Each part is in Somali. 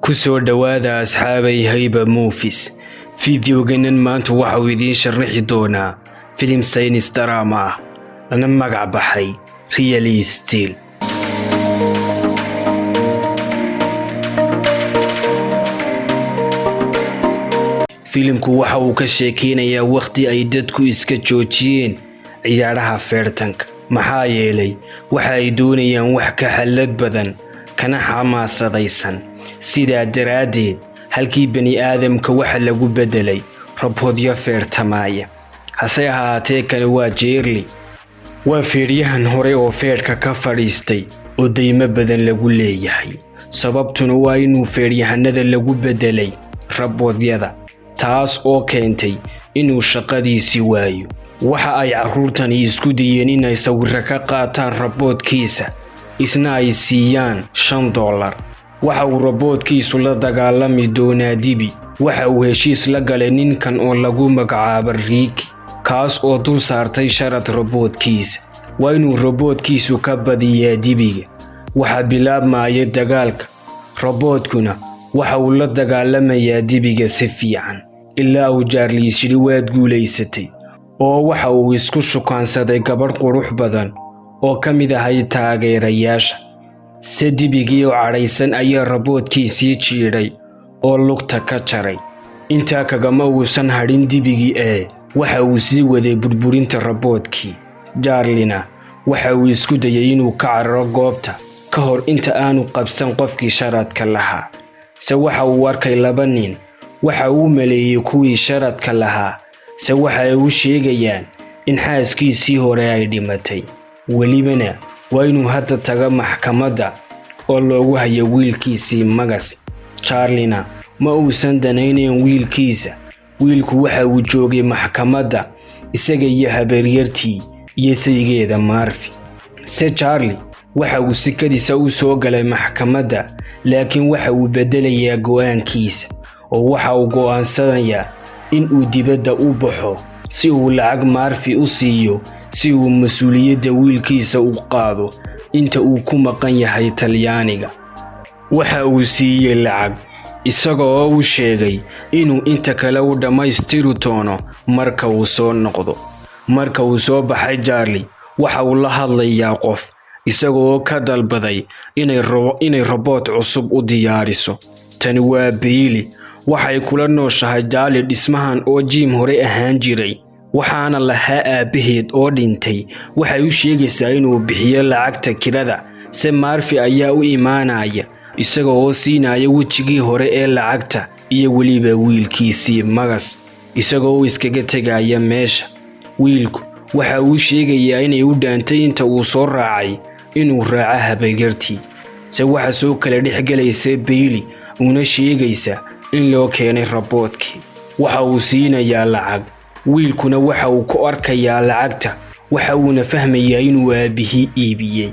kusoo dhawaada asxaabay Hayba Movies. Fiidiyowganan maanta waxa uu idiin sharaxi doonaa filim saynis drama ah lana magac baxay Really Still. filimku waxa uu ka sheekeynayaa waqti ay dadku iska joojiyeen ciyaaraha feertanka maxaa yeelay waxa ay doonayaan wax ka xalad badan kana xamaasadaysan. sidaa daraadeed halkii bani aadamka waxa lagu bedelay robotyo feertamaya. hase ahaatee kale waa Jerry, waa feeryahan hore oo feerka ka fadhiistay oo deymo badan lagu leeyahay. sababtuna waa inuu feeryahanada lagu bedelay robotyada, taas oo keentay inuu shaqadiisi waayo. waxa ay carruurtani isku dayeen inay sawirro ka qaataan robotkiisa, isna ay siiyaan $5. waxa uu robotkiisu la dagaalami doonaa dibi. waxa uu heshiis la galay ninkan oo lagu magacaabo Ricky, kaas oo dul saartay sharad robotkiisa. waa inuu robotkiisu ka badiyaa dibiga. waxa bilaabmaya dagaalka. robotkuna waxa uu la dagaalamayaa dibiga si fiican ilaa uu Charlie waad guulaysatay, oo waxa uu isku shukaansaday gabadh qurux badan oo ka mid ahay taageerayaasha. dibigii oo cadhaysan ayaa robotkiisii jiidhay oo lugta ka jaray. intaa kagama uusan hadhin dibigii waxa uu sii waday burburinta robotkii. Charlie-na waxa uu isku dayay inuu ka cararo goobta ka hor inta aanu qabsan qofkii sharadka lahaa. waxa uu arkay laba nin. waxa uu maleeyay kuwii sharadka lahaa. waxa ay u sheegayaan in xaaskiisii hore ay dhimatay. welibana waa inuu hadda taga maxkamadda oo loogu hayo wiilkiisii magas. Charlie-na ma uusan danaynayn wiilkiisa. wiilku waxa uu joogay maxkamadda isaga iyo habaryartii iyo saygeeda Murphy. Charlie waxa uu sikadiisa u soo galay maxkamadda, laakiin waxa uu bedelayaa go'aankiisa oo waxa uu go'aansanayaa in uu dibadda u baxo si uu lacag Murphy u siiyo si uu mas'uuliyadda wiilkiisa u qaado inta uu ku maqan yahay Talyaaniga. waxa uu siiyay lacag isagoo u sheegay inuu inta kale u dhammaystiri doono marka uu soo noqdo. marka uu soo baxay Charlie waxa uu la hadlayaa qof isagoo ka dalbaday inay robot cusub u diyaariso. tani waa Bailey. waxay kula nooshahay Charlie dhismahan oo Jim hore ahaan jiray, waxaana lahaa aabaheed oo dhintay. waxay u sheegaysaa inuu bixiyo lacagta kirada. Murphy ayaa u imaanaya isagoo siinaya wejigii hore ee lacagta iyo weliba wiilkiisii magas, isagoo iskaga tegaya meesha. wiilku waxa uu sheegayaa inay u dhaantay inta uu soo raacay inuu raaco habaryartii. waxa soo kala dhexgelaysa Bailey una sheegaysa in loo keenay robotkii. waxa uu siinayaa lacag. wiilkuna waxa uu ku arkayaa lacagta, waxa uuna fahmayaa inuu aabihii iibiyey.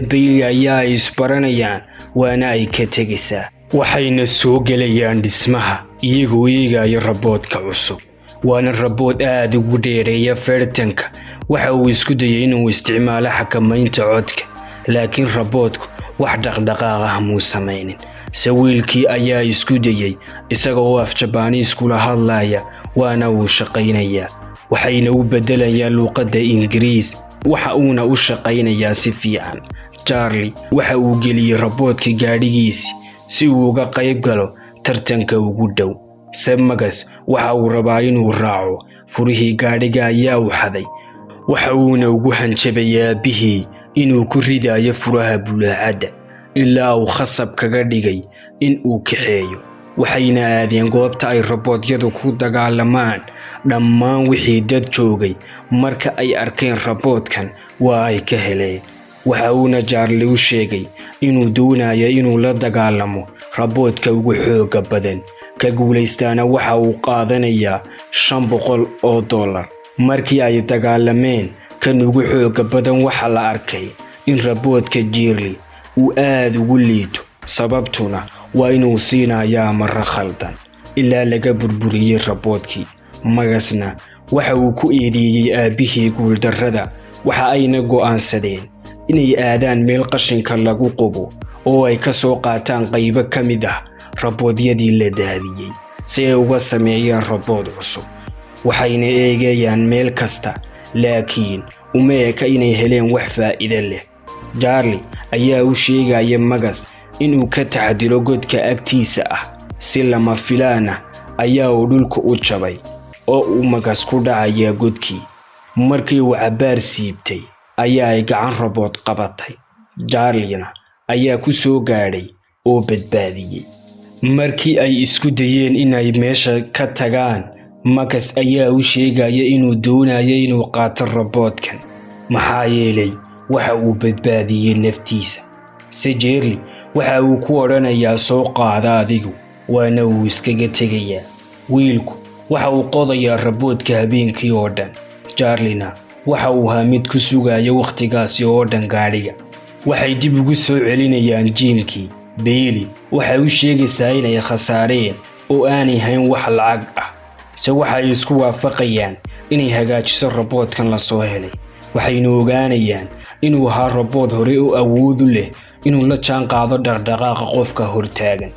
Bailey ayaa isbaranayaan waana ay ka tegaysaa. waxayna soo gelayaan dhismaha iyagoo eegaya robotka cusub. waana robot aad ugu dheereeya feertanka. waxa uu isku dayay inuu isticmaalo xakamaynta codka, laakiin robotku wax dhaqdhaqaaq ah muu samaynin. wiilkii ayaa isku dayay isagoo af Japanese kula hadlaya, waana uu shaqaynayaa. waxayna u bedelayaan luqadda Ingiriis, waxa uuna u shaqaynayaa si fiican. Charlie waxa uu geliyay robotkii gaadhigiisii si uu uga qayb galo tartanka ugu dhow. magas waxa uu rabaa inuu raaco. furihii gaadhiga ayaa u xaday. waxa uuna ugu hanjabay aabihii inuu ku ridayo furaha bulaacadda ilaa uu khasab kaga dhigay in uu kaxeeyo. waxayna aadeen goobta ay robotyadu ku dagaalamaan. dhammaan wixii dad joogay marka ay arkeen robotkan waa ay ka heleen. waxa uuna Charlie u sheegay inuu doonayo inuu la dagaalamo robotka ugu xooga badan. ka guulaystaana waxa uu qaadanayaa $500. markii ay dagaalameen kan ugu xooga badan waxa la arkay in robotka Jerry uu aad ugu liito. sababtuna waa inuu siinayaa marra khaldan ilaa laga burburiyay robotkii. magasna waxa uu ku eedeeyay aabihii guuldarrada. waxa ayna go'aansadeen inay aadaan meel qashinka lagu qubo oo ay ka soo qaataan qaybo ka mid ah raboodyadii la daadiyey si ay uga sameeyaan rabood cusub. waxayna eegayaan meel kasta, laakiin uma eka inay heleen wax faa'iido leh. Charlie ayaa u sheegaya Magas inuu ka taxadiro godka agtiisa ah. si lama filaan ah ayaa uu dhulka u jabay oo uu Magas ku dhacaya godkii. markii uu cabaar siibtay ayaa ay gacan rabood qabatay. Charlie ayaa ku soo gaadhay oo badbaadiyey. markii ay isku dayeen inay meesha ka tagaan, Magas ayaa u sheegaya inuu doonayo inuu qaato raboodkan maxaa yeelay waxa uu badbaadiyey naftiisa. Charlie waxa uu ku oranayaa soo qaada adigu, waana uu iskaga tegayaa. wiilku waxa uu qodayaa raboodka habeenkii oo dhan. Charlie waxa uu ahaa mid ku sugaya waqtigaasi oo dhan gaadhiga. waxay dib ugu soo celinayaan jiimkii. Bailey waxay u sheegaysaa inay khasaareen oo aanay hayn wax lacag ah. waxay isku waafaqayaan inay hagaajiso raboodkan la soo helay. waxayna ogaanayaan inuu ahaa rabood hore oo awood u leh inuu la jaan qaado dhaqdhaqaaqa qofka hortaagan.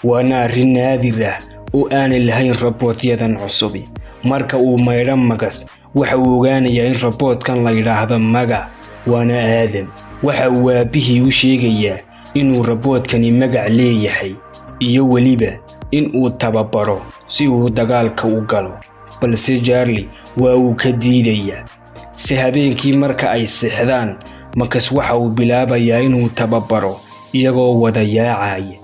waana arrin naadir ah oo aanay lahayn raboodyadan cusubi. marka uu maydho Magas, waxa uu ogaanayaa in raboodkan la yidhaahdo Maga waana Aadam. waxa uu aabihii u sheegayaa inuu raboodkani magac leeyahay iyo weliba in uu tababaro si uu dagaalka u galo. balse Charlie waa uu ka diidayaa. habeenkii marka ay seexdaan, Magas waxa uu bilaabayaa inuu tababaro iyagoo wada yaacaya.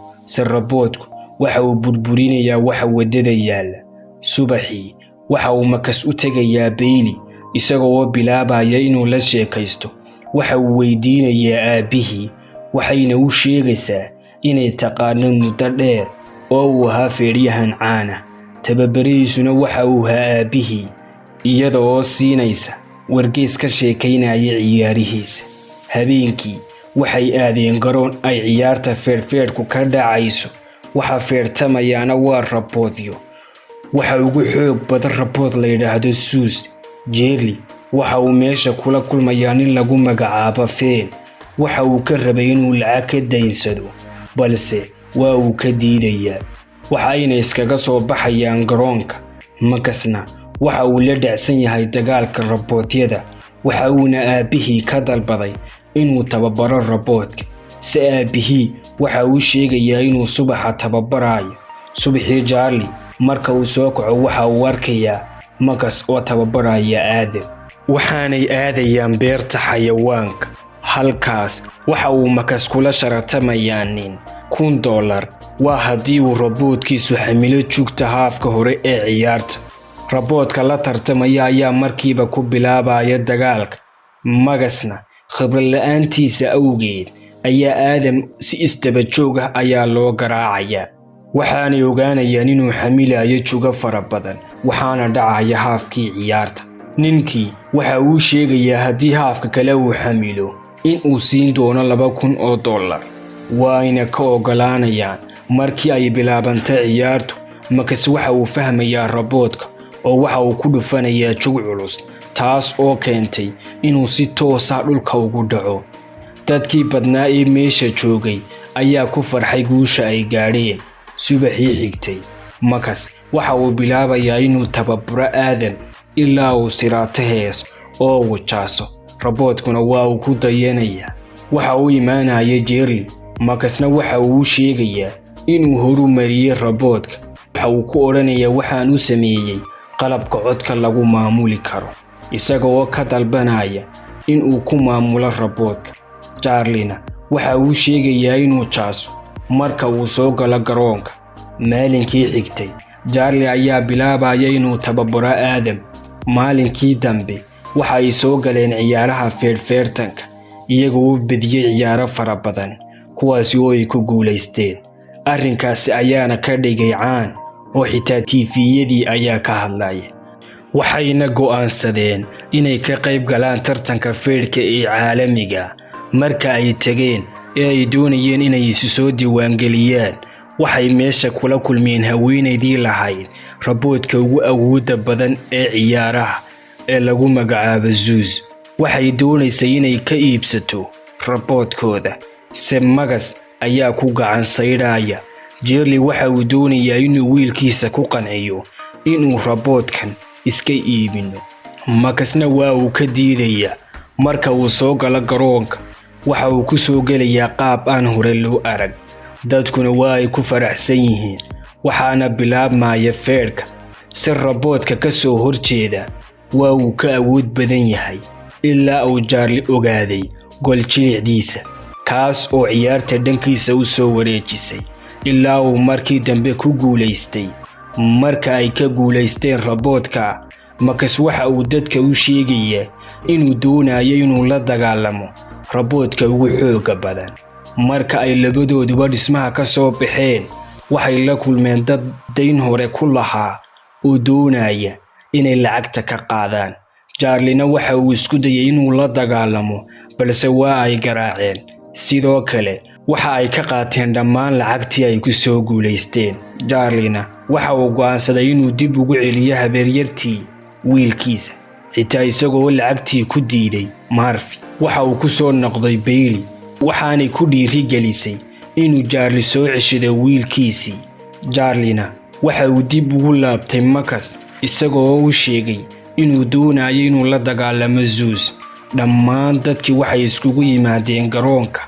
raboodku waxa uu burburinayaa waxa wadada yaala. subaxii waxa uu Magas u tegayaa Bailey isagoo bilaabaya inuu la sheekaysto. waxa uu weydiinayaa aabihii, waxayna u sheegaysaa inay taqaano muddo dheer oo uu ahaa feedhyahan caan ah. tababarihiisuna waxa uu ahaa aabihii, iyada oo siinaysa wargeys ka sheekaynaya ciyaarihiisa. habeenkii waxay aadeen garoon ay ciyaarta feerfeerku ka dhacayso. waxa feertamayaana waa raboodyo. waxa ugu xoog badan rabood la yidhaahdo Zeus. Charlie waxa uu meesha kula kulmayaa nin lagu magacaabo Feen. waxa uu ka rabay inuu lacag ka daynsado, balse waa uu ka diidayaa. waxayna iskaga soo baxayaan garoonka. Magasna waxa uu la dhacsan yahay dagaalka raboodyada. waxa uuna aabihii ka dalbaday inuu tababaro raboodka. aabihii waxa uu sheegayaa inuu subaxa tababarayo. subaxii Charlie marka uu soo kaco waxa uu arkayaa Magas oo tababaraya Aadam. waxaanay aadayaan beerta xayawaanka. halkaas waxa uu Magas kula sharatamayaa nin $1,000 waa haddii uu raboodkiisu xamilo joogta haafka hore ee ciyaarta. raboodka la tartamaya ayaa markiiba ku bilaabaya dagaalka. Magasna khibrad la'aantiisa awgeed ayaa Aadam si isdaba joog ah ayaa loo garaacayaa. waxaanay ogaanayaan inuu xamilayo jugo fara badan, waxaana dhacaya haafkii ciyaarta. ninkii waxa uu sheegayaa haddii haafka kale uu xamilo in uu siin doono $2,000. waayna ka ogolaanayaan. markii ay bilaabantay ciyaartu, Magas waxa uu fahmayaa raboodka oo waxa uu ku dhufanayaa jug culus, taas oo keentay inuu si toos ah dhulka ugu dhaco. dadkii badnaa ee meesha joogay ayaa ku farxay guusha ay gaadheen. subaxii xigtay, Magas waxa uu bilaabayaa inuu tababaro Aadam ilaa uu siraato hees oo uu jaaso. raboodkuna waa uu ku dayanayaa. waxa uu imaanaya Charlie. Magasna waxa uu sheegayaa inuu horumariyay raboodka. waxa uu ku oranayaa waxaan u sameeyay qalabka codka lagu maamuli karo, isagoo ka dalbanaya inuu ku maamulo raboodka. Charlie waxa uu sheegayaa inuu jaaso marka uu soo galo garoonka. maalinkii xigtay, Charlie ayaa bilaabaya inuu tababaro Aadam. maalinkii dambe waxa ay soo galeen ciyaaraha feerfeertanka, iyagoo u bediyay ciyaaro fara badan kuwaasi oo ay ku guulaysteen. arrinkaasi ayaana ka dhigay caan oo xitaa TV-yadii ayaa ka hadlaya. waxayna go'aansadeen inay ka qayb galaan tartanka feerka ee caalamiga. marka ay tageen ee ay doonayeen inay isu soo diiwaangeliyaan, waxay meesha kula kulmeen haweenaydii lahayd raboodka ugu awoodda badan ee ciyaaraha ee lagu magacaabo Zeus. waxay doonaysay inay ka iibsato raboodkooda. Magas ayaa ku gacan saydhaya. Charlie waxa uu doonayaa inuu wiilkiisa ku qanciyo inuu raboodkan iska iibino. Marcusna waa uu ka diidayaa. Marka uu soo galo garoonka, waxa uu ku soo gelayaa qaab aan hore loo arag. Dadkuna waa ay ku faraxsan yihiin, waxaana bilaabmaya feerka. Si raboodka ka soo horjeeda waa uu ka awood badan yahay ilaa uu Charlie ogaaday gol jilicdiisa, kaas oo ciyaarta dhankiisa u soo wareejisay ilaa uu markii dambe ku guulaystay. Marka ay ka guulaysteen raboodka, Marcus waxa uu dadka u sheegayaa inuu doonayo inuu la dagaalamo raboodka ugu xooga badan. Marka ay labadooduba dhismaha ka soo baxeen, waxay la kulmeen dad dayn hore ku lahaa oo doonaya inay lacagta ka qaadaan. Charliena waxa uu isku dayay inuu la dagaalamo, balse waa ay garaaceen. Sidoo kale waxa ay ka qaateen dhammaan lacagtii ay ku soo guulaysteen. Charliena waxa uu go'aansaday inuu dib ugu celiyo habeeryartii wiilkiisa, xitaa isagoo lacagtii ku diiday. Murphy waxa uu ku soo noqday Bailey, waxaanay ku dhiirigelisay inuu Charlie soo ceshado wiilkiisii. Charliena waxa uu dib ugu laabtay Marcus isagoo u sheegay inuu doonayo inuu la dagaalamo Zeus. Dhammaan dadkii waxay iskugu yimaadeen garoonka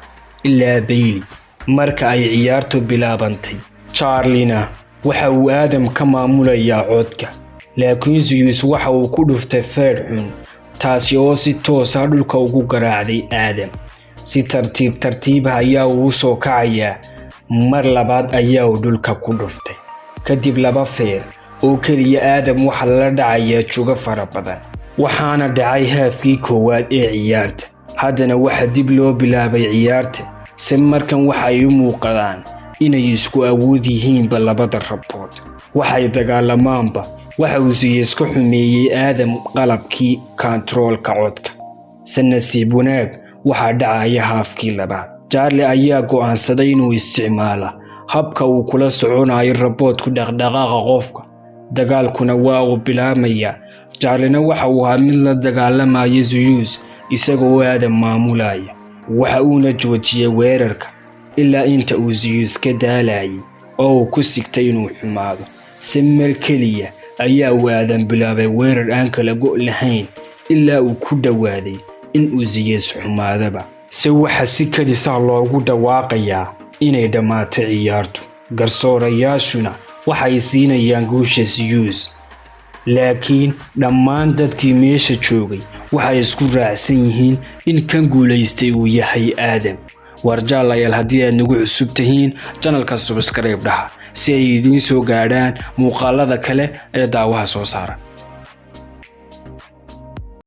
ilaa Bailey. Marka ay ciyaartu bilaabantay, Charliena waxa uu Adam ka maamulayaa codka, laakiin Zeus waxa uu ku dhuftay feer xun, taasi oo si toos ah dhulka ugu garaacday Adam. Si tartiib ayaa uu soo kacayaa. Mar labaad ayaa uu dhulka ku dhuftay. Kadib 2 feer oo kaliya Adam waxa la dhacayaa jugo fara badan. Waxaana dhacay haafkii koowaad ee ciyaarta. Haddana waxa dib loo bilaabay ciyaarta. Si markan waxa ay u muuqdaan inay isku awood yihiinba labada rabood. Waxay dagaalamaanba. Waxa uu Zeus ka xumeeyay Adam qalabkii controlka codka. Si nasiib wanaag waxa dhacaya haafkii labaad. Charlie ayaa go'aansaday inuu isticmaalo habka uu kula soconayo raboodku dhaqdhaqaaqa qofka. Dagaalkuna waa uu bilaabmaya. Charliena waxa uu ahaa mid la dagaalamaya Zeus isagoo Adam maamulaya. Waxa uuna joojiyay weerarka ilaa inta uu Zeus ka daalayay oo uu ku sigtay inuu xumaado. Si mar kaliya ayaa uu Adam bilaabay weerar aan kala go' lahayn ilaa uu ku dhawaaday in uu Zeus xumaadaba. Waxa si kadis ah loogu dhawaaqayaa inay dhammaatay ciyaartu. Garsoorayaashuna waxay siinayaan guusha Zeus. Laakiin dhammaan dadkii meesha joogay waxay isku raacsan yihiin in kan guulaystay uu yahay Adam. Warjaalayaal, haddii aad nagu cusub tihiin channelka subscribe dhaha si ay idiin soo gaadhaan muuqaalada kale ee daawaha soo saara.